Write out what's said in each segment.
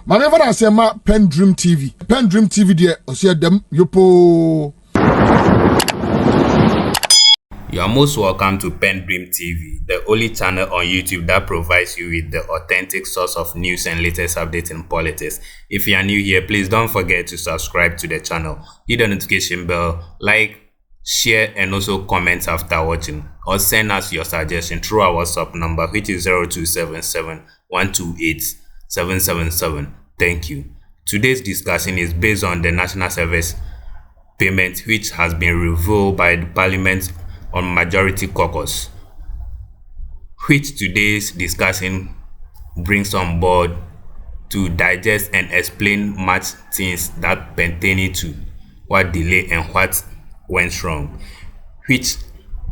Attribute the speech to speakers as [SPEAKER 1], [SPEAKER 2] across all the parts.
[SPEAKER 1] Maneva na sema PENDREAM TV. PENDREAM TV de osia dem yopo.
[SPEAKER 2] You are most welcome to PENDREAM TV, the only channel on YouTube that provides you with the authentic source of news and latest updates in politics. If you are new here, please don't forget to subscribe to the channel, hit the notification bell, like, share, and also comment after watching, or send us your suggestion through our WhatsApp number, which is 0277 128 777. Thank you. Today's discussion is based on the National Service payment, which has been revealed by the Parliament on Majority Caucus, which today's discussion brings on board to digest and explain much things that pertain to what delay and what went wrong, which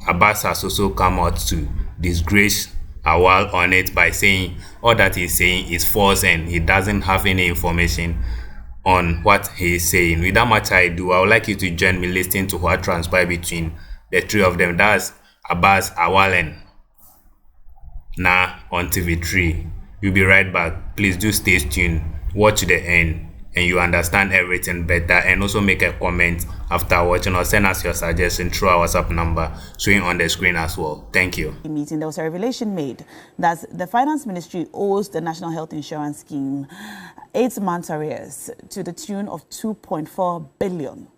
[SPEAKER 2] Abass has also come out to disgrace Awal on it by saying all that he's saying is false and he doesn't have any information on what he is saying. Without much ado, I would like you to join me listening to what transpired between the three of them. That's Abass, Awal, and Na on TV3. We'll be right back. Please do stay tuned, watch the end, and you understand everything better. And also make a comment after watching, or send us your suggestion through our WhatsApp number showing on the screen as well. Thank you.
[SPEAKER 3] Meeting, there was a revelation made that the Finance Ministry owes the National Health Insurance Scheme 8 months arrears to the tune of 2.4 billion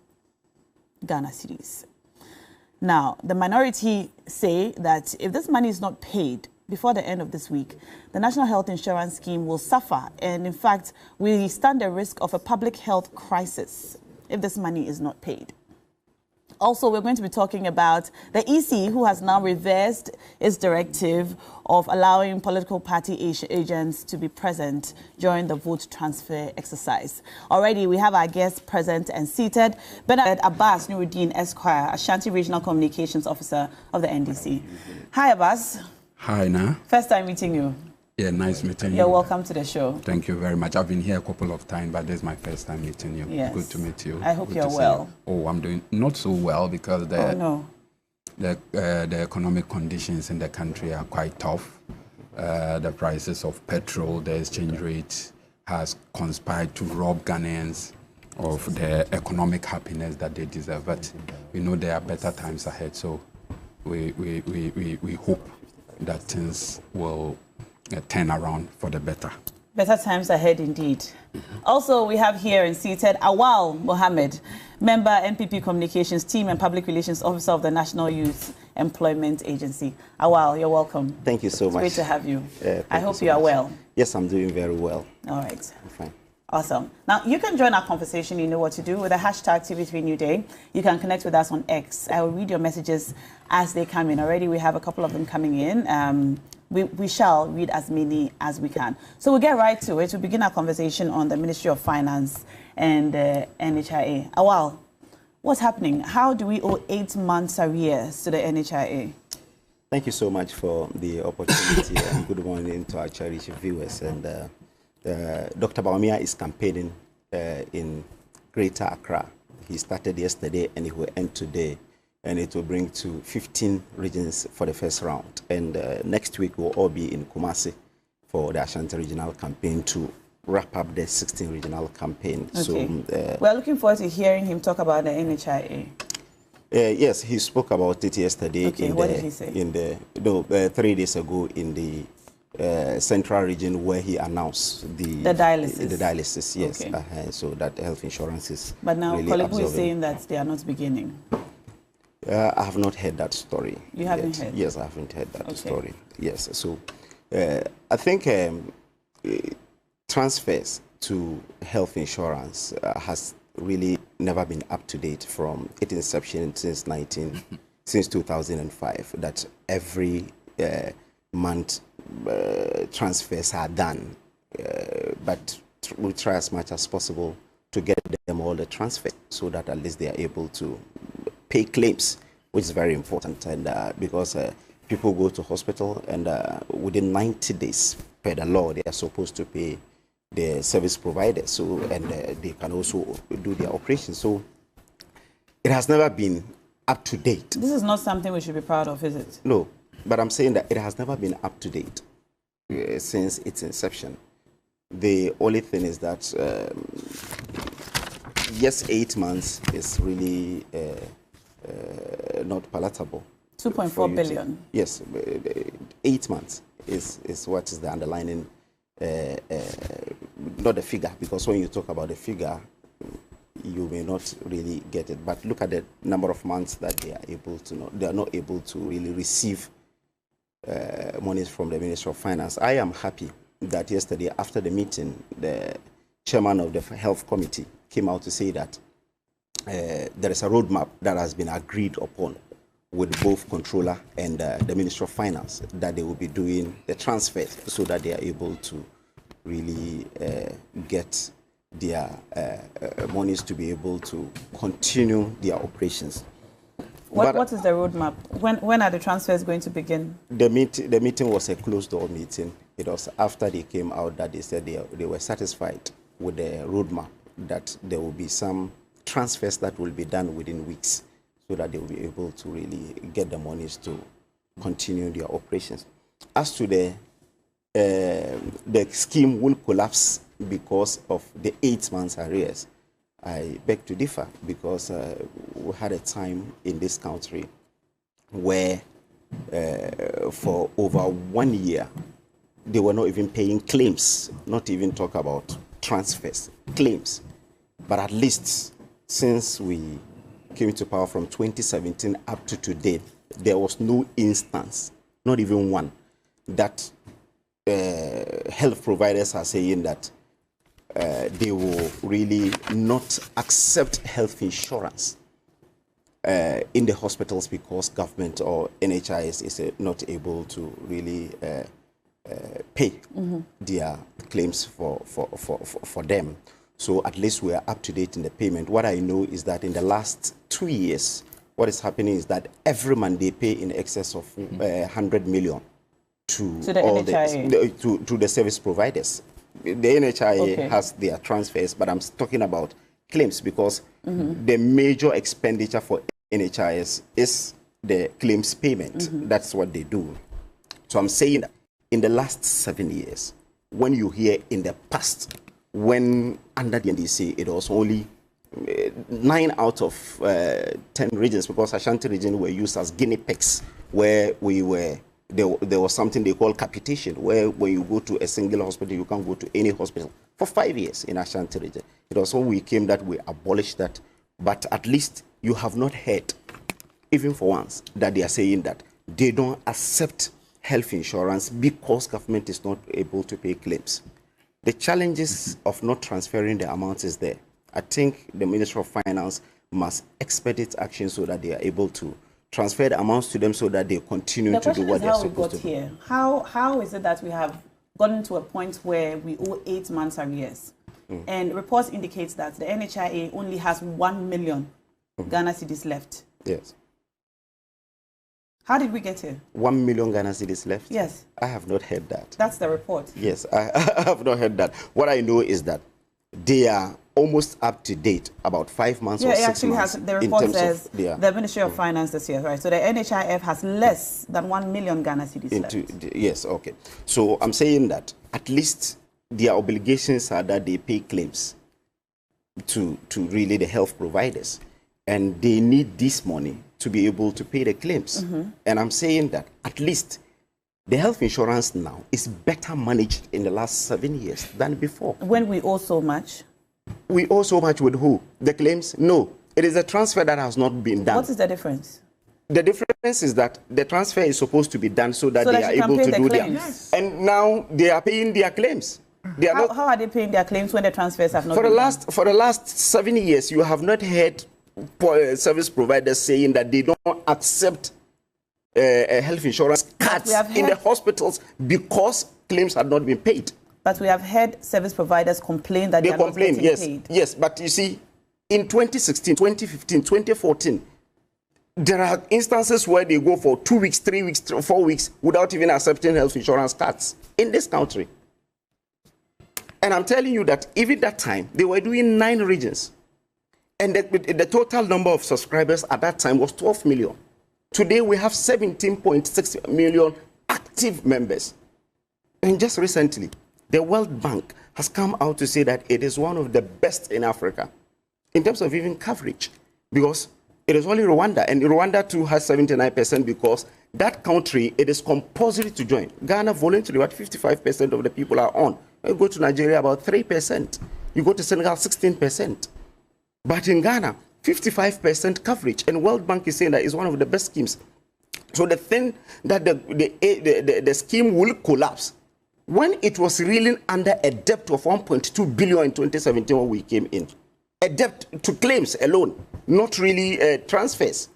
[SPEAKER 3] Ghana cedis. Now, the minority say that if this money is not paid before the end of this week, the National Health Insurance Scheme will suffer. And in fact, we stand the risk of a public health crisis if this money is not paid. Also, we're going to be talking about the EC, who has now reversed its directive of allowing political party agents to be present during the vote transfer exercise. Already, we have our guests present and seated. Bernard Abass Nuruddin Esquire, Ashanti Regional Communications Officer of the NDC. Hi, Abass.
[SPEAKER 4] Hi, Na.
[SPEAKER 3] First time meeting you.
[SPEAKER 4] Yeah, nice meeting you.
[SPEAKER 3] You're welcome to the show.
[SPEAKER 4] Thank you very much. I've been here a couple of times, but this is my first time meeting you.
[SPEAKER 3] Yes.
[SPEAKER 4] Good to meet you.
[SPEAKER 3] I hope
[SPEAKER 4] Good
[SPEAKER 3] you're well.
[SPEAKER 4] Oh, I'm doing not so well because the economic conditions in the country are quite tough. The prices of petrol, the exchange rate has conspired to rob Ghanaians of the economic happiness that they deserve. But we know there are better times ahead, so we hope that things will turn around for the better.
[SPEAKER 3] Better times ahead indeed. Also, we have here and seated Awal Mohammed, member NPP Communications Team and Public Relations Officer of the National Youth Employment Agency. Awal, you're welcome.
[SPEAKER 5] Thank you so much.
[SPEAKER 3] Great to have you. I hope
[SPEAKER 5] so
[SPEAKER 3] you are
[SPEAKER 5] much.
[SPEAKER 3] well.
[SPEAKER 5] Yes, I'm doing very well.
[SPEAKER 3] All right.
[SPEAKER 5] I'm fine.
[SPEAKER 3] Awesome. Now, you can join our conversation. You know what to do with the hashtag TV3 New Day. You can connect with us on X. I will read your messages as they come in. Already, we have a couple of them coming in. We shall read as many as we can. So we'll get right to it. We'll begin our conversation on the Ministry of Finance and NHIA. Awal, what's happening? How do we owe 8 months arrears to the NHIA?
[SPEAKER 5] Thank you so much for the opportunity and good morning to our cherished viewers. And Dr. Bawumia is campaigning in Greater Accra. He started yesterday and he will end today. And it will bring to 15 regions for the first round. And next week we'll all be in Kumasi for the Ashanti Regional Campaign to wrap up the 16 regional campaign.
[SPEAKER 3] Okay.
[SPEAKER 5] So
[SPEAKER 3] we're looking forward to hearing him talk about the NHIA.
[SPEAKER 5] Yes, he spoke about it yesterday.
[SPEAKER 3] Okay, what did he say?
[SPEAKER 5] 3 days ago in the central region where he announced the
[SPEAKER 3] dialysis.
[SPEAKER 5] The dialysis, yes.
[SPEAKER 3] Okay.
[SPEAKER 5] So that health insurance is.
[SPEAKER 3] But now
[SPEAKER 5] really
[SPEAKER 3] Kolebu is
[SPEAKER 5] absorbing.
[SPEAKER 3] saying that they are not beginning.
[SPEAKER 5] I have not heard that story.
[SPEAKER 3] You haven't heard?
[SPEAKER 5] Yes, I haven't heard that
[SPEAKER 3] Okay.
[SPEAKER 5] story. Yes, so I think transfers to health insurance has really never been up to date from its inception since 2005. That every month transfers are done, but we try as much as possible to get them all the transfers so that at least they are able to pay claims, which is very important. And because people go to hospital and within 90 days per the law, they are supposed to pay the service providers. So and they can also do their operations. So it has never been up to date.
[SPEAKER 3] This is not something we should be proud of, is it?
[SPEAKER 5] No, but I'm saying that it has never been up to date since its inception. The only thing is that, yes, 8 months is really not palatable.
[SPEAKER 3] 2.4 billion.
[SPEAKER 5] Yes, 8 months is what is the underlying, not the figure, because when you talk about the figure, you may not really get it. But look at the number of months that they are not able to really receive monies from the Ministry of Finance. I am happy that yesterday, after the meeting, the chairman of the Health Committee came out to say that there is a roadmap that has been agreed upon with both controller and the Ministry of Finance, that they will be doing the transfers so that they are able to really get their monies to be able to continue their operations.
[SPEAKER 3] What is the roadmap? When are the transfers going to begin?
[SPEAKER 5] The meeting was a closed-door meeting. It was after they came out that they said they were satisfied with the roadmap, that there will be some transfers that will be done within weeks so that they will be able to really get the monies to continue their operations. As to the scheme will collapse because of the 8 months arrears, I beg to differ, because we had a time in this country where for over 1 year, they were not even paying claims, not even talk about transfers, claims. But at least since we came into power from 2017 up to today, there was no instance, not even one, that health providers are saying that they will really not accept health insurance in the hospitals because government or NHIS is not able to really pay their claims for them. So at least we are up to date in the payment. What I know is that in the last 2 years, what is happening is that every month they pay in excess of 100 million to
[SPEAKER 3] the
[SPEAKER 5] all
[SPEAKER 3] NHIA.
[SPEAKER 5] to the service providers. The NHIA has their transfers, but I'm talking about claims, because the major expenditure for NHIS is the claims payment. That's what they do. So I'm saying that in the last 7 years, when you hear in the past, when under the NDC, it was only 9 out of 10 regions, because Ashanti region were used as guinea pigs, where we were, there was something they call capitation, where when you go to a single hospital, you can't go to any hospital for 5 years in Ashanti region. It was when we came that we abolished that. But at least you have not heard, even for once, that they are saying that they don't accept health insurance because government is not able to pay claims. The challenges of not transferring the amounts is there. I think the Ministry of Finance must expedite action so that they are able to transfer the amounts to them so that they continue to do what they're supposed to do.
[SPEAKER 3] Here. How is it that we have gotten to a point where we owe 8 months arrears? And reports indicate that the NHIA only has 1 million Ghana cedis left.
[SPEAKER 5] Yes.
[SPEAKER 3] How did we get here?
[SPEAKER 5] 1 million Ghana cedis left?
[SPEAKER 3] Yes.
[SPEAKER 5] I have not heard that.
[SPEAKER 3] That's the report.
[SPEAKER 5] Yes, I have not heard that. What I know is that they are almost up to date, about 5 months or 6 months.
[SPEAKER 3] Yeah, it actually has, the report says the Ministry of Finance this year, right? So the NHIF has less than 1 million Ghana cedis left.
[SPEAKER 5] Yes, okay. So I'm saying that at least their obligations are that they pay claims to really the health providers. And they need this money to be able to pay the claims. And I'm saying that at least the health insurance now is better managed in the last 7 years than before.
[SPEAKER 3] When we owe so much?
[SPEAKER 5] We owe so much with who? The claims? No. It is a transfer that has not been done.
[SPEAKER 3] What is the difference?
[SPEAKER 5] The difference is that the transfer is supposed to be done so that they are able to do their... And now they are paying their claims. They are
[SPEAKER 3] how are they paying their claims when the transfers have not
[SPEAKER 5] been
[SPEAKER 3] done?
[SPEAKER 5] For the last 7 years, you have not heard service providers saying that they don't accept health insurance cuts in the hospitals because claims had not been paid.
[SPEAKER 3] But we have heard service providers complain that they are not getting paid.
[SPEAKER 5] Yes, but you see, in 2016, 2015, 2014, there are instances where they go for 2 weeks, 3 weeks, 4 weeks without even accepting health insurance cuts in this country. And I'm telling you that even that time, they were doing 9 regions. And the total number of subscribers at that time was 12 million. Today, we have 17.6 million active members. And just recently, The World Bank has come out to say that it is one of the best in Africa in terms of even coverage, because it is only Rwanda, and Rwanda too has 79% because that country, it is compulsory to join. Ghana voluntarily, about 55% of the people are on. You go to Nigeria, about 3%. You go to Senegal, 16%. But in Ghana, 55% coverage, and World Bank is saying that is one of the best schemes. So the thing that the scheme will collapse, when it was reeling under a debt of 1.2 billion in 2017 when we came in, a debt to claims alone, not really transfers.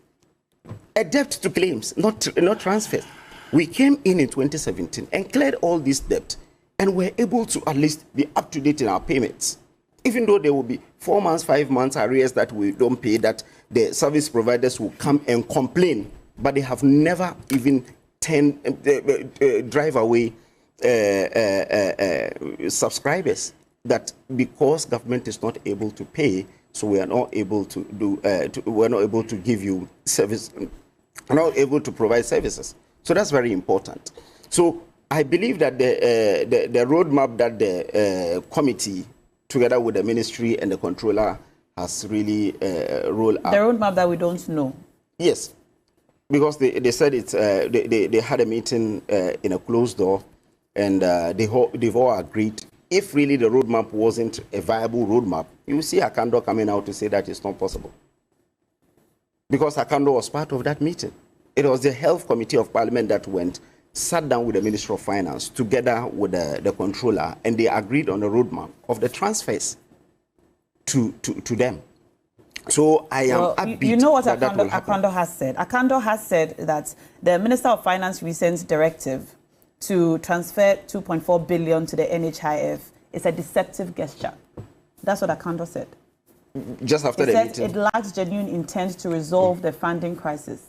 [SPEAKER 5] A debt to claims, not transfers. We came in 2017 and cleared all this debt, and were able to at least be up to date in our payments. Even though there will be 4 months, 5 months arrears that we don't pay, that the service providers will come and complain, but they have never even drive away subscribers, that because government is not able to pay, so we are not able to do we're not able to give you service, we're not able to provide services. So that's very important. So I believe that the roadmap that the committee, together with the ministry and the controller, has really rolled out.
[SPEAKER 3] The roadmap that we don't know.
[SPEAKER 5] Yes, because they said it's they had a meeting in a closed door, and they've all agreed. If really the roadmap wasn't a viable roadmap, you will see Akando coming out to say that it's not possible. Because Akando was part of that meeting. It was the Health Committee of Parliament that sat down with the Minister of Finance together with the controller, and they agreed on the roadmap of the transfers to them. So I am upbeat.
[SPEAKER 3] You know what
[SPEAKER 5] that
[SPEAKER 3] Akando has said? Akando has said that the Minister of Finance recent directive to transfer 2.4 billion to the NHIF is a deceptive gesture. That's what Akando said.
[SPEAKER 5] Just after the meeting.
[SPEAKER 3] It lacks genuine intent to resolve the funding crisis.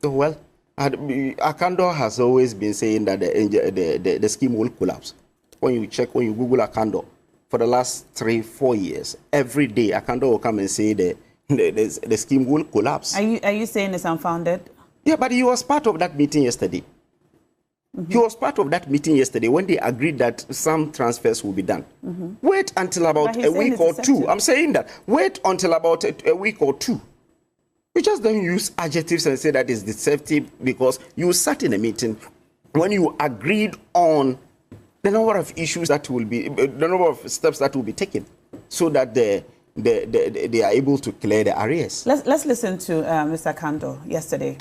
[SPEAKER 5] Well, Akando has always been saying that the scheme will collapse. When you Google Akando, for the last 3-4 years, every day Akando will come and say the scheme will collapse.
[SPEAKER 3] Are you saying it's unfounded?
[SPEAKER 5] Yeah, but he was part of that meeting yesterday. He was part of that meeting yesterday when they agreed that some transfers will be done. Wait until about a week or two. I'm saying that. Wait until about a week or two. You just don't use adjectives and say that it's deceptive, because you sat in a meeting when you agreed on the number of issues that will be, the number of steps that will be taken, so that they are able to clear the arrears.
[SPEAKER 3] Let's listen to Mr. Kando yesterday.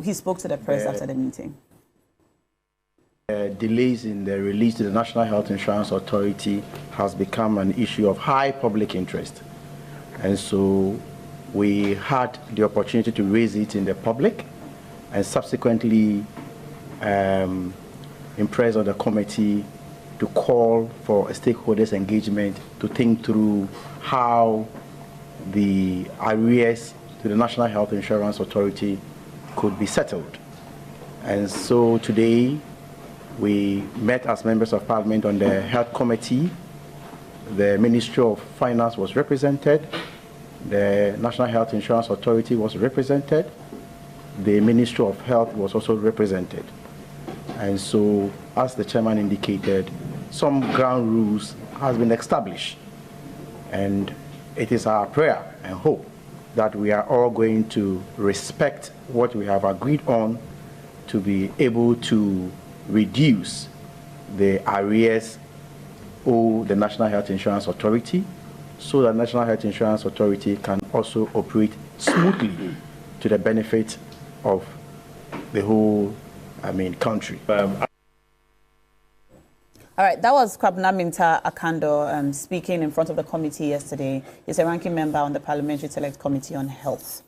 [SPEAKER 3] He spoke to the press after the meeting.
[SPEAKER 6] Delays in the release to the National Health Insurance Authority has become an issue of high public interest. And so we had the opportunity to raise it in the public, and subsequently impress on the committee to call for a stakeholders engagement to think through how the arrears to the National Health Insurance Authority could be settled. And so today we met as members of Parliament on the Health Committee. The Ministry of Finance was represented. The National Health Insurance Authority was represented. The Ministry of Health was also represented. And so, as the chairman indicated, some ground rules has been established. And it is our prayer and hope that we are all going to respect what we have agreed on to be able to reduce the arrears owed the National Health Insurance Authority, so that National Health Insurance Authority can also operate smoothly to the benefit of the whole, country.
[SPEAKER 3] All right, that was Kwabena Minta Akando speaking in front of the committee yesterday. He's a ranking member on the Parliamentary Select Committee on Health.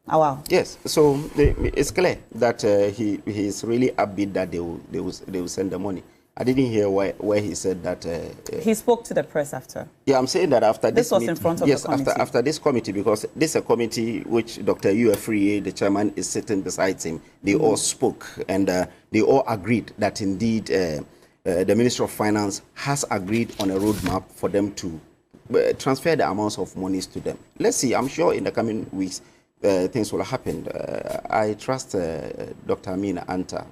[SPEAKER 3] Awal.
[SPEAKER 5] Yes, so it's clear that he is really upbeat that they will send the money. I didn't hear where he said that.
[SPEAKER 3] He spoke to the press after.
[SPEAKER 5] Yeah, I'm saying that after
[SPEAKER 3] this was in front of the committee. Yes,
[SPEAKER 5] after this committee, because this is a committee which Dr. Ufriye, the chairman, is sitting beside him. They all spoke, and they all agreed that indeed the Minister of Finance has agreed on a roadmap for them to transfer the amounts of monies to them. Let's see. I'm sure in the coming weeks things will happen. I trust Dr. Amina Anta.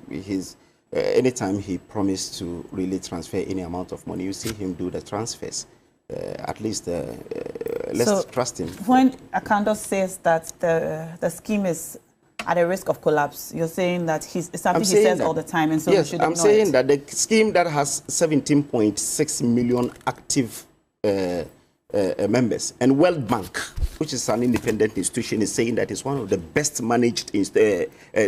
[SPEAKER 5] He's anytime he promised to really transfer any amount of money, you see him do the transfers. At least let's trust him.
[SPEAKER 3] When Akando says that the scheme is at a risk of collapse, you're saying that it's something he says all the time, and so
[SPEAKER 5] yes,
[SPEAKER 3] we should
[SPEAKER 5] I'm saying that the scheme that has 17.6 million active members, and World Bank, which is an independent institution, is saying that it's one of the best managed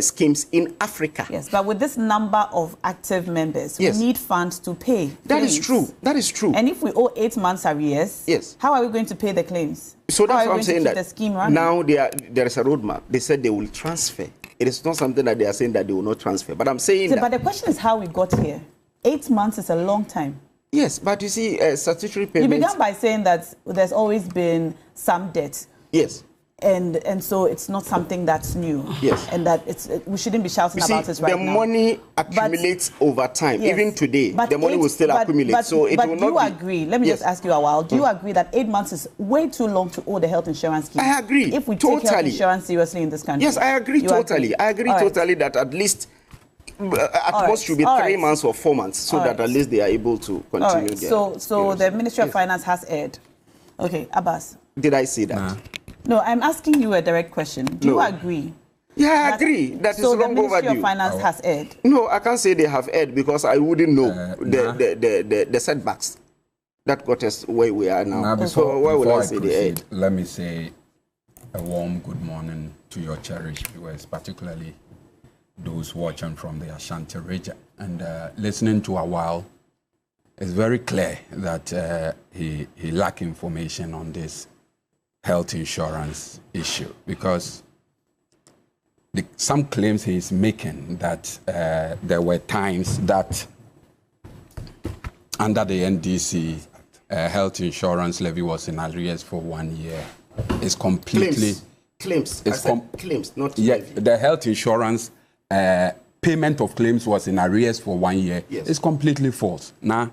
[SPEAKER 5] schemes in Africa.
[SPEAKER 3] Yes, but with this number of active members,
[SPEAKER 5] yes,
[SPEAKER 3] we need funds to pay.
[SPEAKER 5] That is true. That is true.
[SPEAKER 3] And if we owe 8 months arrears,
[SPEAKER 5] yes,
[SPEAKER 3] how are we going to pay the claims?
[SPEAKER 5] So that's what I'm saying. That
[SPEAKER 3] the scheme running?
[SPEAKER 5] Now there is a roadmap. They said they will transfer. It is not something that they are saying that they will not transfer. But I'm saying that.
[SPEAKER 3] But the question is how we got here. 8 months is a long time.
[SPEAKER 5] Yes, but you see, statutory payments...
[SPEAKER 3] You began by saying that there's always been some debt.
[SPEAKER 5] Yes.
[SPEAKER 3] And so it's not something that's new.
[SPEAKER 5] Yes.
[SPEAKER 3] And that we shouldn't be shouting about it right now.
[SPEAKER 5] The money accumulates over time. Yes. Even today, the money will still accumulate. But
[SPEAKER 3] do you agree? Let me just ask you a while. Do you agree that 8 months is way too long to owe the health insurance scheme?
[SPEAKER 5] I agree.
[SPEAKER 3] If we take health insurance seriously in this country.
[SPEAKER 5] Yes, I agree totally. I agree totally that at least... At most should be 3 months or 4 months, so that at least they are able to continue.
[SPEAKER 3] So the Ministry of Finance has erred. Okay, Abass.
[SPEAKER 5] Did I say that?
[SPEAKER 3] Nah. No, I'm asking you a direct question. Do you agree?
[SPEAKER 5] Yeah, I agree. That is long overdue. So the Ministry of Finance has erred? No, I can't say they have erred because I wouldn't know the setbacks that got us where we are now. So why would I say they erred?
[SPEAKER 4] Let me say a warm good morning to your cherished viewers, particularly those watching from the Ashanti region. And listening to Awal, it's very clear that he lacked information on this health insurance issue, because some claims he's making that there were times that under the NDC, health insurance levy was in arrears for 1 year. It's completely...
[SPEAKER 5] Claims, not
[SPEAKER 4] yeah,
[SPEAKER 5] levy.
[SPEAKER 4] The health insurance payment of claims was in arrears for 1 year.
[SPEAKER 5] Yes.
[SPEAKER 4] It's completely false. Now,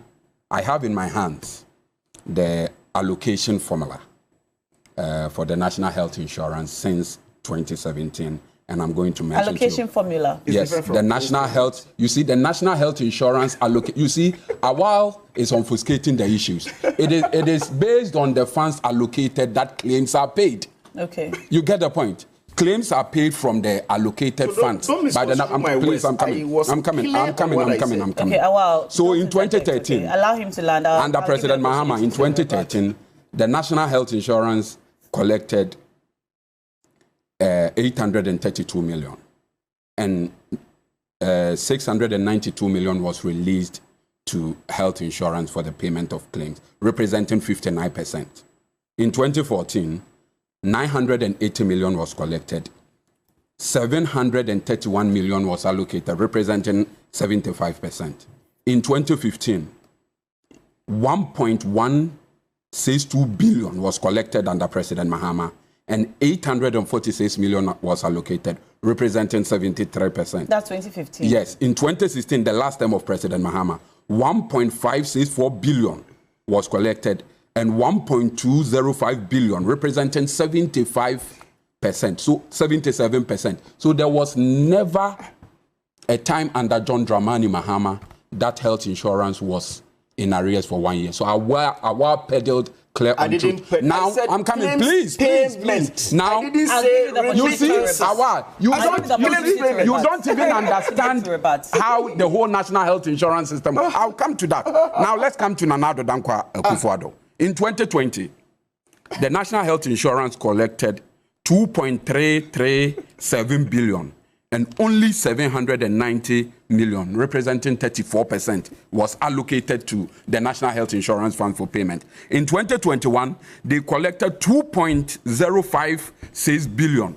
[SPEAKER 4] I have in my hands the allocation formula for the national health insurance since 2017, and I'm going to mention
[SPEAKER 3] allocation formula.
[SPEAKER 4] Yes, the national health. You see, the national health insurance allocate. You see, Awal is obfuscating the issues. It is based on the funds allocated that claims are paid.
[SPEAKER 3] Okay.
[SPEAKER 4] You get the point. Claims are paid from the allocated funds.
[SPEAKER 5] Please, I'm coming.
[SPEAKER 3] Okay, Awal.
[SPEAKER 4] So in 2013,
[SPEAKER 3] allow him to land.
[SPEAKER 4] Under President Mahama in 2013, the national health insurance collected 832 million, and 692 million was released to health insurance for the payment of claims, representing 59%. In 2014, 980 million was collected, 731 million was allocated, representing 75%. In 2015, 1.162 billion was collected under President Mahama, and 846 million was allocated, representing 73%.
[SPEAKER 3] That's 2015.
[SPEAKER 4] Yes. In 2016, the last term of President Mahama, 1.564 billion was collected, and 1.205 billion, representing 75%, so 77%. So there was never a time under John Dramani Mahama that health insurance was in arrears for 1 year. So Awal peddled clear on truth. Now I'm coming. Please. Now you see, Awal, you don't even understand how the whole national health insurance system. I'll come to that. Now let's come to Nana Addo Dankwa Akufo-Addo. In 2020, the national health insurance collected 2.337 billion, and only 790 million, representing 34%, was allocated to the National Health Insurance Fund for payment. In 2021, they collected 2.056 billion,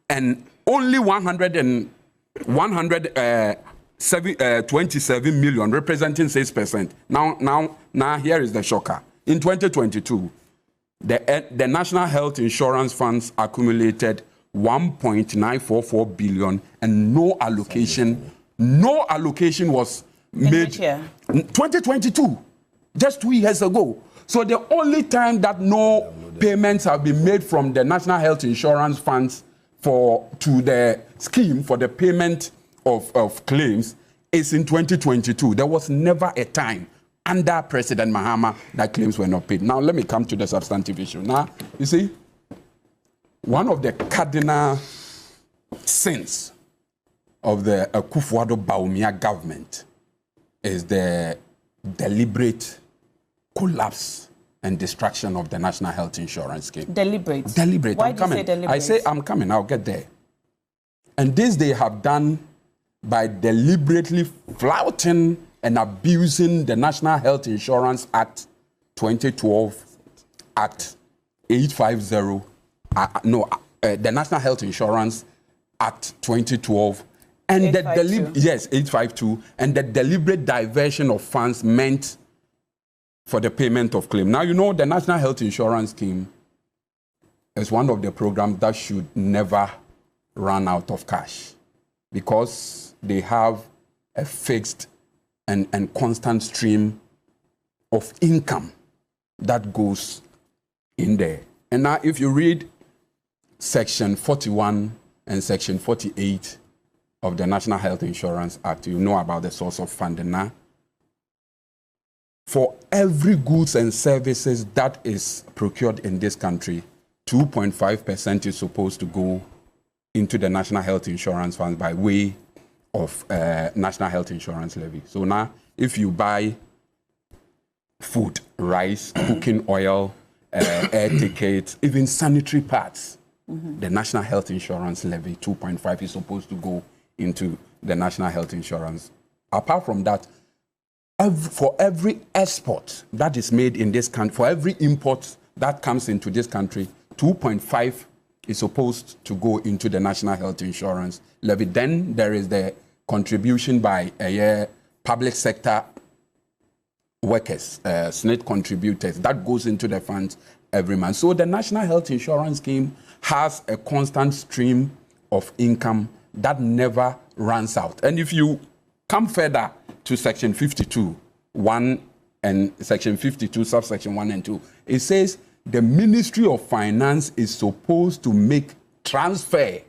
[SPEAKER 4] and only 127 million, representing 6%. Now here is the shocker. In 2022, the National Health Insurance Funds accumulated 1.944 billion, and no allocation was made. 2022, just 2 years ago. So the only time that no payments have been made from the National Health Insurance Funds to the scheme for the payment of claims is in 2022. There was never a time under President Mahama that claims were not paid. Now, let me come to the substantive issue. Now, you see, one of the cardinal sins of the Akufo-Addo-Bawumia government is the deliberate collapse and destruction of the National Health Insurance Scheme.
[SPEAKER 3] Deliberate?
[SPEAKER 4] Deliberate.
[SPEAKER 3] Why
[SPEAKER 4] I'm
[SPEAKER 3] do you
[SPEAKER 4] coming.
[SPEAKER 3] say deliberate?
[SPEAKER 4] I say I'm coming. I'll get there. And this they have done by deliberately flouting and abusing the National Health Insurance Act 2012, Act 850, the National Health Insurance Act 2012, and 852, and the deliberate diversion of funds meant for the payment of claim. Now, you know, the National Health Insurance Scheme is one of the programs that should never run out of cash because they have a fixed and constant stream of income that goes in there. And now, if you read Section 41 and Section 48 of the National Health Insurance Act, you know about the source of funding now. For every goods and services that is procured in this country, 2.5% is supposed to go into the National Health Insurance Fund by way of National Health Insurance Levy. So now, if you buy food, rice, cooking oil, air tickets, even sanitary parts, the National Health Insurance Levy, 2.5 is supposed to go into the National Health Insurance. Apart from that, for every export that is made in this country, for every import that comes into this country, 2.5 is supposed to go into the National Health Insurance Levy. Then there is the contribution by public sector workers, SNIT contributors, that goes into the funds every month. So the National Health Insurance Scheme has a constant stream of income that never runs out. And if you come further to Section 52, 1 and Section 52, subsection 1 and 2, it says the Ministry of Finance is supposed to make transfer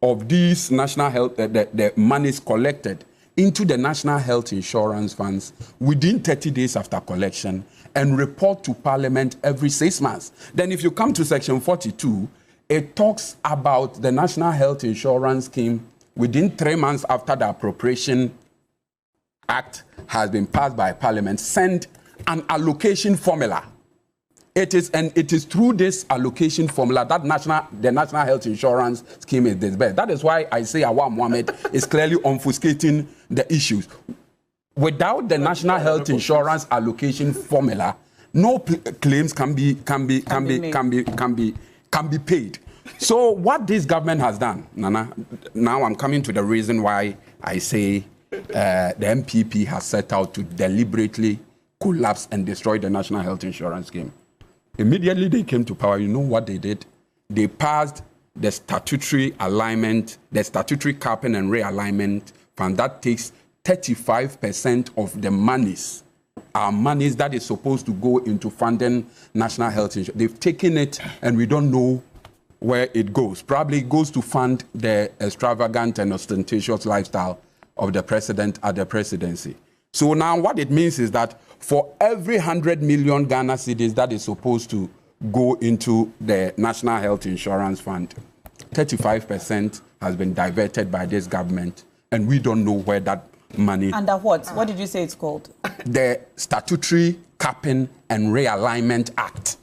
[SPEAKER 4] of these national health, the monies collected into the National Health Insurance Funds within 30 days after collection and report to Parliament every 6 months. Then if you come to Section 42, it talks about the National Health Insurance Scheme within 3 months after the Appropriation Act has been passed by Parliament, send an allocation formula. It is through this allocation formula that the National Health Insurance Scheme is disbursed. That is why I say Awal Mohammed is clearly obfuscating the issues. Without the National Health Insurance allocation formula, no claims can be paid. So what this government has done, Nana, now I'm coming to the reason why I say the MPP has set out to deliberately collapse and destroy the National Health Insurance Scheme. Immediately they came to power, you know what they did? They passed the statutory alignment, the statutory capping and realignment fund that takes 35% of the monies, monies that is supposed to go into funding national health insurance. They've taken it and we don't know where it goes. Probably it goes to fund the extravagant and ostentatious lifestyle of the president at the presidency. So now what it means is that for every 100 million Ghana cedis that is supposed to go into the National Health Insurance Fund, 35% has been diverted by this government, and we don't know where that money...
[SPEAKER 3] Under what? What did you say it's called?
[SPEAKER 4] The Statutory Capping and Realignment Act.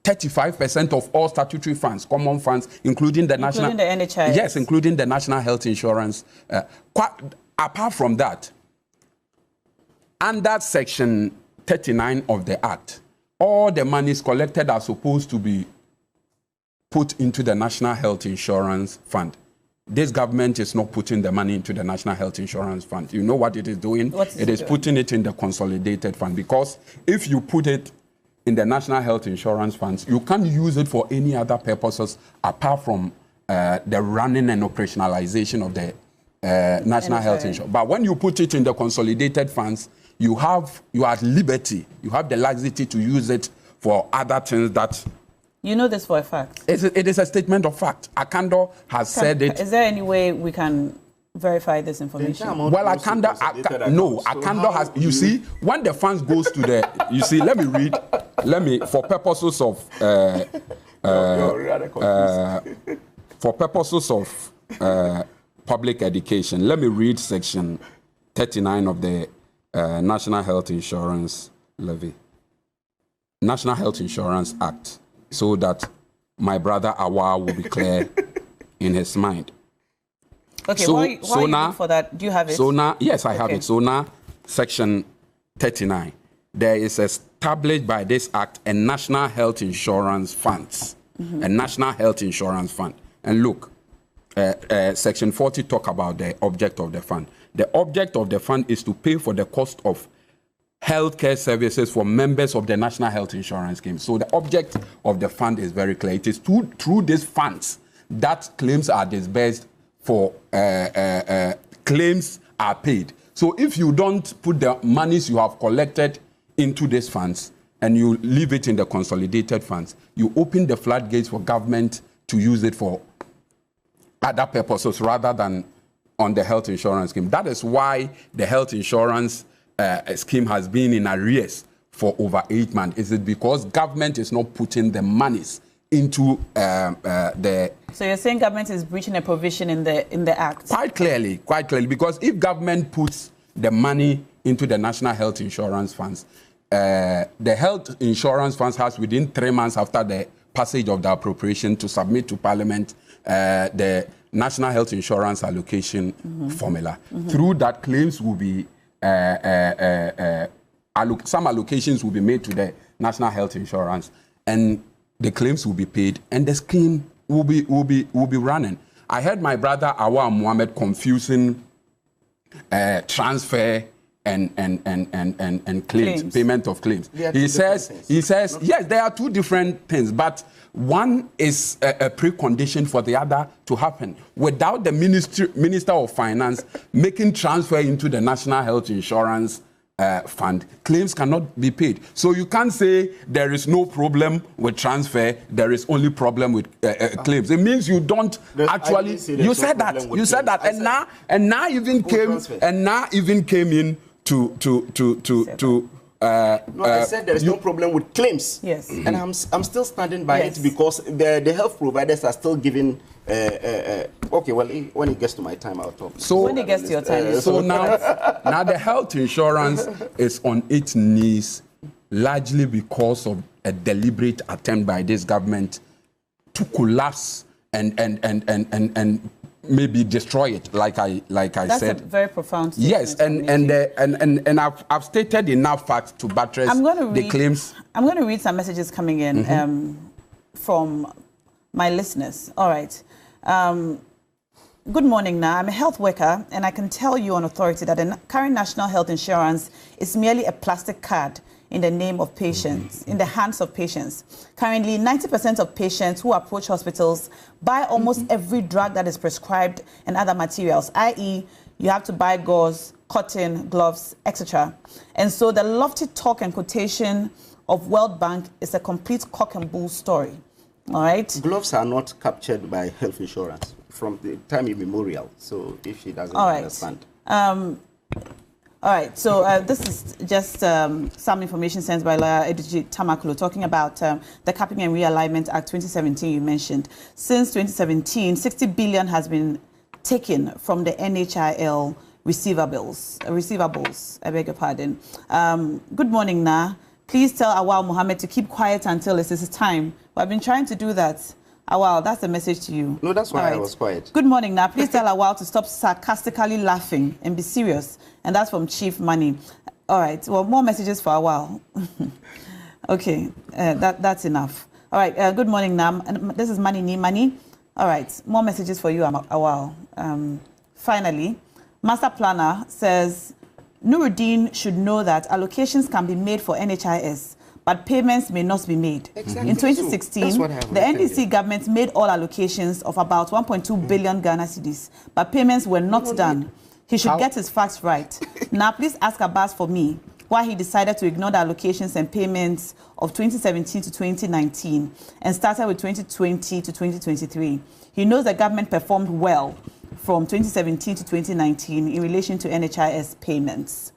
[SPEAKER 4] 35% of all statutory funds, common funds, including the
[SPEAKER 3] including the NHIS.
[SPEAKER 4] Yes, including the National Health Insurance. Apart from that, under Section 39 of the Act, all the monies collected are supposed to be put into the National Health Insurance Fund. This government is not putting the money into the National Health Insurance Fund. You know what it is doing? It is putting it in the Consolidated Fund, because if you put it in the National Health Insurance Funds, you can't use it for any other purposes apart from the running and operationalization of the National Health Insurance. But when you put it in the Consolidated Funds, you are at liberty. You have the laxity to use it for other things that...
[SPEAKER 3] You know this for a fact?
[SPEAKER 4] It is a statement of fact. Akando has said it.
[SPEAKER 3] Is there any way we can verify this information?
[SPEAKER 4] Well, Akanda has, you see, when the funds goes to the, you see, let me, for purposes of, public education, let me read section 39 of the National Health Insurance Levy, National Health Insurance Act, so that my brother Awal will be clear in his mind.
[SPEAKER 3] Okay, so, why are you looking for that? Do you have it?
[SPEAKER 4] So now, yes, I have it. So now, section 39, there is established by this act a National Health Insurance Fund, a National Health Insurance Fund. And look, section 40 talk about the object of the fund. The object of the fund is to pay for the cost of healthcare services for members of the National Health Insurance Scheme. So the object of the fund is very clear. It is through these funds that claims are disbursed for claims are paid. So if you don't put the monies you have collected into these funds and you leave it in the consolidated funds, you open the floodgates for government to use it for other purposes rather than on the health insurance scheme. That is why the health insurance scheme has been in arrears for over 8 months. Is it because government is not putting the monies into the...
[SPEAKER 3] So you're saying government is breaching a provision in the act?
[SPEAKER 4] Quite clearly, because if government puts the money into the National Health Insurance Funds, the health insurance funds has within 3 months after the passage of the appropriation to submit to Parliament the National Health Insurance Allocation Formula. Through that, claims will be some allocations will be made to the National Health Insurance, and the claims will be paid, and the scheme will be running. I heard my brother Awal Mohammed confusing transfer and claims, payment of claims. He says yes, there are two different things, but one is a precondition for the other to happen. Without the Minister of Finance making transfer into the National Health Insurance fund, claims cannot be paid. So you can't say there is no problem with transfer, there is only problem with claims. It means you don't actually. You said that, and now even came in to
[SPEAKER 5] no, I said there is no problem with claims.
[SPEAKER 3] Yes.
[SPEAKER 5] And I'm still standing by it because the health providers are still giving. Okay, well, when it gets to my time, I'll talk.
[SPEAKER 3] So when it gets to your time,
[SPEAKER 4] so now the health insurance is on its knees, largely because of a deliberate attempt by this government to collapse and maybe destroy it, like I
[SPEAKER 3] That's
[SPEAKER 4] said.
[SPEAKER 3] That's a very profound statement.
[SPEAKER 4] Yes, and I've stated enough facts to buttress the claims.
[SPEAKER 3] I'm going to read some messages coming in from my listeners. All right. Good morning, Na. I'm a health worker, and I can tell you on authority that the current national health insurance is merely a plastic card in the name of patients, in the hands of patients. Currently, 90% of patients who approach hospitals buy almost every drug that is prescribed and other materials, i.e., you have to buy gauze, cotton, gloves, etc. And so the lofty talk and quotation of World Bank is a complete cock and bull story. All right?
[SPEAKER 5] Gloves are not captured by health insurance from the time immemorial. So if she doesn't understand.
[SPEAKER 3] All right, so this is just some information sent by lawyer Ediji Tamakulu talking about the Capping and Realignment Act 2017 you mentioned. Since 2017, 60 billion has been taken from the NHIL receivables. I beg your pardon. Good morning, Na. Please tell Awal Mohammed to keep quiet until it's his time. I've been trying to do that. Awal, that's the message to you.
[SPEAKER 5] No, that's why I was quiet.
[SPEAKER 3] Good morning, now. Please tell Awal to stop sarcastically laughing and be serious. And that's from Chief Money. All right. Well, more messages for Awal. Okay, that's enough. All right. Good morning, now. This is Money. All right. More messages for you, Awal. Finally, Master Planner says Nuruddin should know that allocations can be made for NHIS, but payments may not be made.
[SPEAKER 5] Exactly.
[SPEAKER 3] In 2016, the NDC government made all allocations of about 1.2 billion Ghana cedis, but payments were not done. He should get his facts right. Now, please ask Abass for me why he decided to ignore the allocations and payments of 2017 to 2019 and started with 2020 to 2023. He knows the government performed well from 2017 to 2019 in relation to NHIS payments.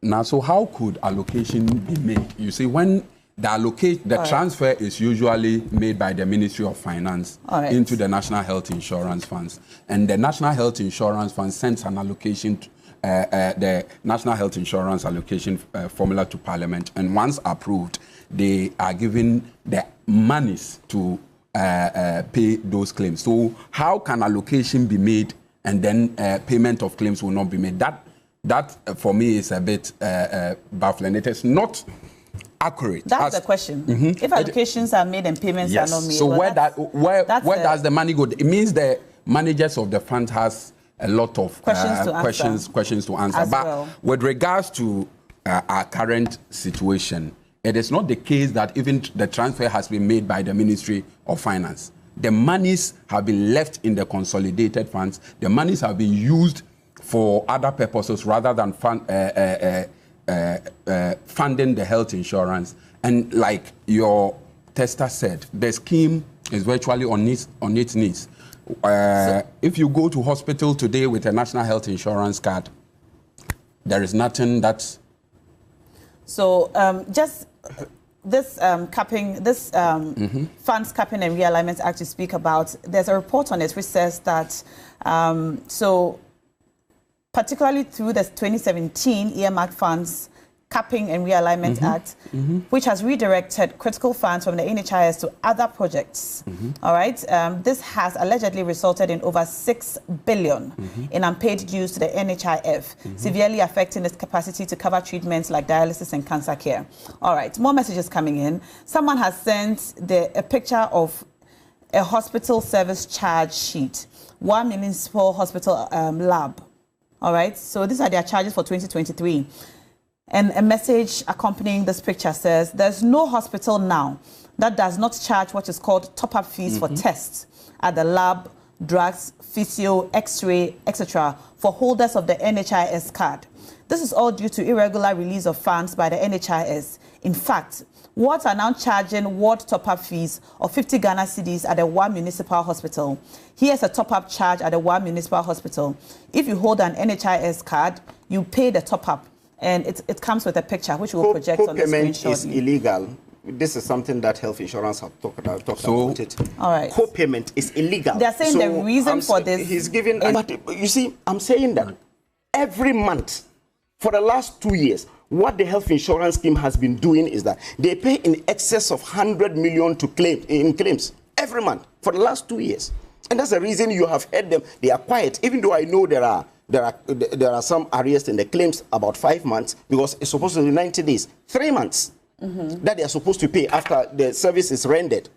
[SPEAKER 4] Now, so how could allocation be made? You see, when the transfer is usually made by the Ministry of Finance into the National Health Insurance Funds, and the National Health Insurance Fund sends an allocation to the National Health Insurance Allocation Formula to Parliament, and once approved, they are given the monies to pay those claims. So how can allocation be made and then payment of claims will not be made? That for me is a bit baffling. It is not accurate.
[SPEAKER 3] That's the question. If allocations are made and payments are not made.
[SPEAKER 4] So where does the money go? It means the managers of the fund has a lot of questions to answer. But with regards to our current situation, it is not the case that even the transfer has been made by the Ministry of Finance. The monies have been left in the consolidated funds. The monies have been used for other purposes rather than funding the health insurance. And like your tester said, the scheme is virtually on its knees. If you go to hospital today with a national health insurance card, there is nothing that's...
[SPEAKER 3] So just this capping, this funds capping and realignment act you speak about, there's a report on it which says that, so particularly through the 2017 earmarked funds Capping and Realignment Act, which has redirected critical funds from the NHIS to other projects. All right. This has allegedly resulted in over 6 billion in unpaid dues to the NHIF, severely affecting its capacity to cover treatments like dialysis and cancer care. All right. More messages coming in. Someone has sent a picture of a hospital service charge sheet, one municipal hospital lab. All right. So these are their charges for 2023. And a message accompanying this picture says, there's no hospital now that does not charge what is called top-up fees for tests at the lab, drugs, physio, x-ray, etc. for holders of the NHIS card. This is all due to irregular release of funds by the NHIS. In fact, wards are now charging ward top-up fees of 50 Ghana cedis at the one municipal hospital. Here's a top-up charge at the one municipal hospital. If you hold an NHIS card, you pay the top-up. And it comes with a picture which we'll project on the screen shortly.
[SPEAKER 5] Co-payment is illegal. This is something that health insurance have talked about it.
[SPEAKER 3] All right.
[SPEAKER 5] Co-payment is illegal.
[SPEAKER 3] They're saying the reason for this...
[SPEAKER 5] He's giving... But you see, I'm saying that every month for the last 2 years, what the health insurance scheme has been doing is that they pay in excess of 100 million to claims every month for the last 2 years. And that's the reason you have heard them. They are quiet, even though I know there are some arrears in the claims about 5 months, because it's supposed to be 90 days, 3 months that they are supposed to pay after the service is rendered.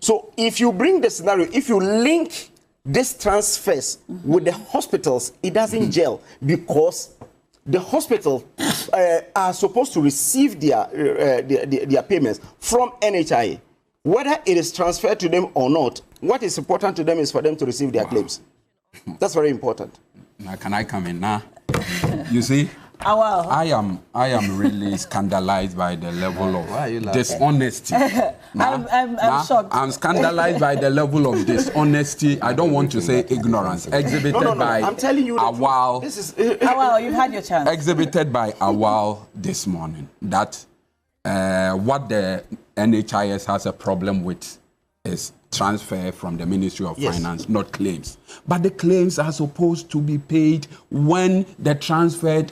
[SPEAKER 5] So if you bring the scenario, if you link these transfers with the hospitals, it doesn't gel, because the hospitals are supposed to receive their payments from NHIA. Whether it is transferred to them or not, what is important to them is for them to receive their claims. That's very important.
[SPEAKER 4] Now, can I come in now? You see,
[SPEAKER 3] Awal.
[SPEAKER 4] I am really scandalized by the level of dishonesty.
[SPEAKER 3] I'm shocked.
[SPEAKER 4] I'm scandalized by the level of dishonesty. I don't want to say ignorance. Exhibited by
[SPEAKER 5] I'm telling you
[SPEAKER 4] Awal.
[SPEAKER 5] This is
[SPEAKER 3] Awal, you've had your chance.
[SPEAKER 4] Exhibited by Awal this morning. That what the NHIS has a problem with is transfer from the Ministry of Finance, not claims. But the claims are supposed to be paid when the transfer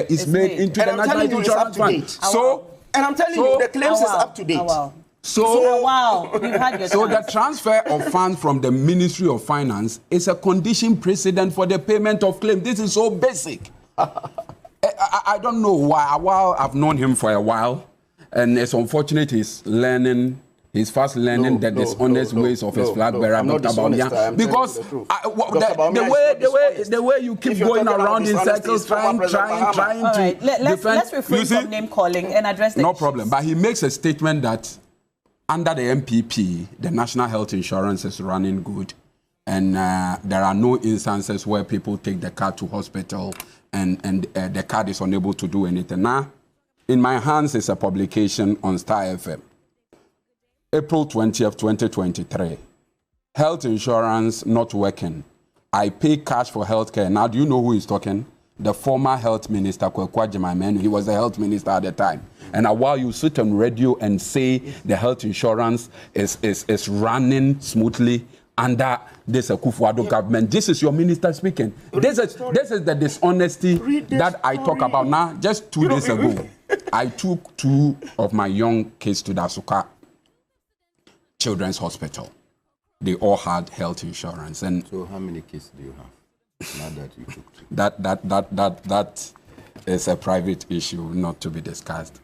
[SPEAKER 4] is made into the National Insurance Fund.
[SPEAKER 5] And I'm telling you, the claims is up to date.
[SPEAKER 3] So you've had your
[SPEAKER 4] so the transfer of funds from the Ministry of Finance is a condition precedent for the payment of claims. This is so basic. I don't know why. Awal, I've known him for a while, and it's unfortunate he's fast learning the dishonest ways of his flag bearer, Dr. Bawumia, because the way you keep going around in circles trying to defend.
[SPEAKER 3] Let's refrain from name calling and address the
[SPEAKER 4] No
[SPEAKER 3] issues.
[SPEAKER 4] problem. But he makes a statement that under the MPP, the national health insurance is running good, and there are no instances where people take the card to hospital and the card is unable to do anything. Now, in my hands is a publication on Star FM. April 20th, 2023. Health insurance not working. I pay cash for healthcare. Now, do you know who is talking? The former health minister, Kwekwa Jemimenu. He was the health minister at the time. And while you sit on radio and say the health insurance is running smoothly under this Akufo-Addo government, this is your minister speaking. This is the dishonesty that I talk about now. Just 2 days ago, I took 2 of my young kids to the Asuka Children's Hospital. They all had health insurance. And
[SPEAKER 7] so how many kids do you have? Not that you took to.
[SPEAKER 4] That is a private issue, not to be discussed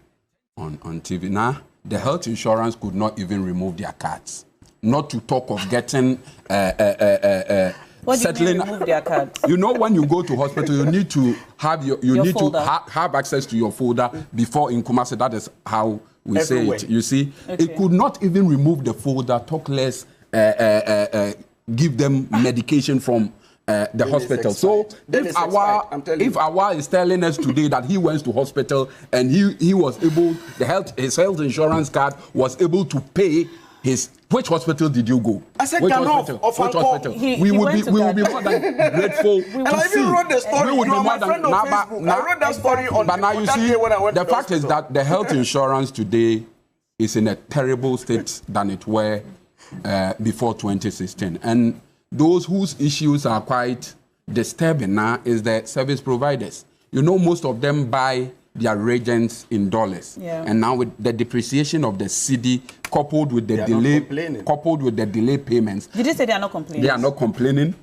[SPEAKER 4] on TV. Now, the health insurance could not even remove their cards. Not to talk of getting
[SPEAKER 3] what
[SPEAKER 4] settling.
[SPEAKER 3] Do you mean remove their cards?
[SPEAKER 4] You know, when you go to hospital, you need to have have access to your folder before in Kumasi. That is how we say it. You see, it could not even remove the folder. Talk less. Give them medication from the hospital. So if Awal is telling us today that he went to hospital and he was able, his health insurance card was able to pay his. Which hospital did you go?
[SPEAKER 7] I said
[SPEAKER 4] which
[SPEAKER 7] hospital?
[SPEAKER 4] Which hospital? We will be more than grateful
[SPEAKER 7] and I even wrote the story.
[SPEAKER 4] We would be more than
[SPEAKER 7] I wrote that story on.
[SPEAKER 4] But now you see, the fact is that the health insurance today is in a terrible state than it were before 2016. And those whose issues are quite disturbing now is the service providers. You know, most of them buy their reagents in dollars.
[SPEAKER 3] Yeah.
[SPEAKER 4] And now with the depreciation of the cedi coupled with the delay payments.
[SPEAKER 3] Did you say they are not complaining?
[SPEAKER 4] They are not complaining.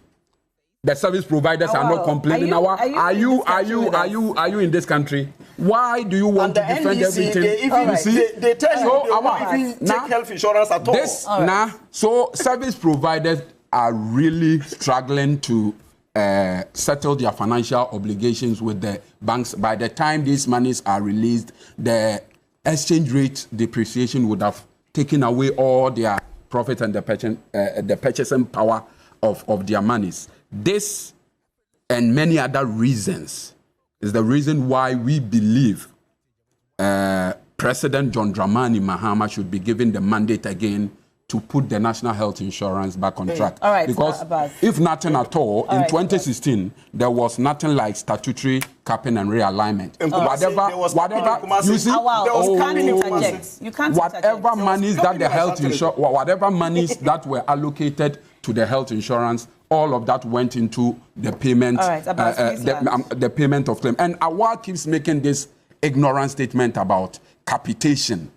[SPEAKER 4] The service providers are not complaining. Are you in this country? Why do you want to defend
[SPEAKER 7] NDC,
[SPEAKER 4] everything?
[SPEAKER 7] They tell you they won't even take health insurance at all.
[SPEAKER 4] So service providers are really struggling to settle their financial obligations with the banks. By the time these monies are released, the exchange rate depreciation would have taken away all their profit and the purchasing power of their monies. This and many other reasons is the reason why we believe President John Dramani Mahama should be given the mandate again to put the national health insurance back on track.
[SPEAKER 3] All right,
[SPEAKER 4] because if nothing at all, in 2016, there was nothing like statutory capping and realignment. Whatever you see,
[SPEAKER 3] you can't
[SPEAKER 4] whatever monies that the health insurance, whatever monies that were allocated to the health insurance, all of that went into the payment, the payment of claim. And Awal keeps making this ignorant statement about capitation.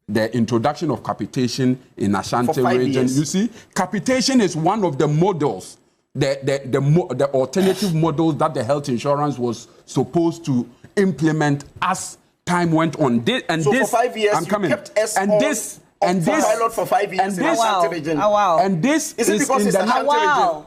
[SPEAKER 4] The introduction of capitation in Ashanti region. You see, capitation is one of the models, the alternative models that the health insurance was supposed to implement as time went on.
[SPEAKER 7] For 5 years,
[SPEAKER 4] I'm coming.
[SPEAKER 7] Kept us pilot for 5 years in Ashanti region.
[SPEAKER 4] And this is
[SPEAKER 7] because it's the Ashanti region.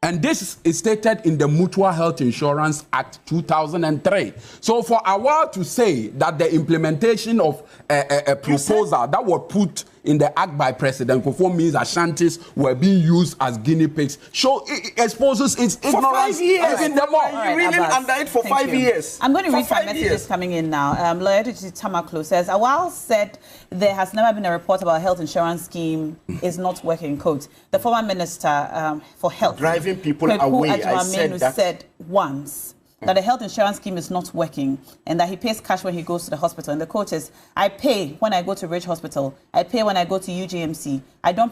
[SPEAKER 4] And this is stated in the Mutual Health Insurance Act 2003. So for Awal to say that the implementation of a proposal that was put in the act by President Kufuor means Ashantis were being used as guinea pigs, it exposes its ignorance.
[SPEAKER 7] For 5 years. You really under it for 5 years.
[SPEAKER 3] I'm going to read some messages coming in now. Lawyer Tamaklo says, Awal said there has never been a report about a health insurance scheme is not working, quote. The former minister for health,
[SPEAKER 7] driving people away, I
[SPEAKER 3] said once that the health insurance scheme is not working and that he pays cash when he goes to the hospital. And the quote is, I pay when I go to Ridge Hospital. I pay when I go to UGMC. I don't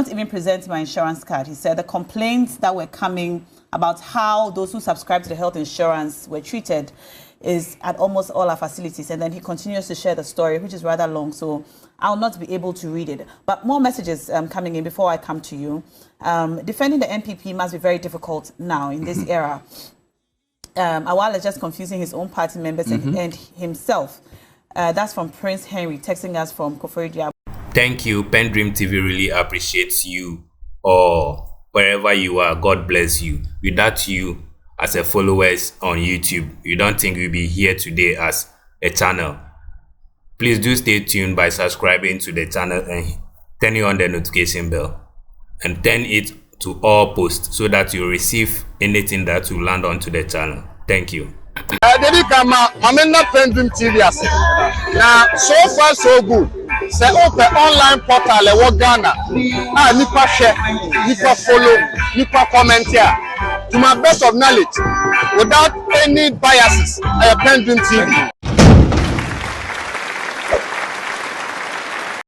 [SPEAKER 3] even present my insurance card. He said the complaints that were coming about how those who subscribe to the health insurance were treated is at almost all our facilities. And then he continues to share the story, which is rather long, so I'll not be able to read it. But more messages coming in before I come to you. Defending the NPP must be very difficult now in this era. Awal is just confusing his own party members and himself. That's from Prince Henry, texting us from Koforidua.
[SPEAKER 2] Thank you. PENDREAM TV really appreciates you all. Wherever you are, God bless you. Without you as a followers on YouTube, you don't think we'll be here today as a channel. Please do stay tuned by subscribing to the channel and turning on the notification bell. And turn it to all posts so that you receive anything that will land onto the channel. Thank you.
[SPEAKER 8] I'm not PENDREAM TV. Now, so far so good. Say open online portal Ghana. Nipa share, nipa follow. nipa comment here to my best of knowledge without any biases. PENDREAM TV.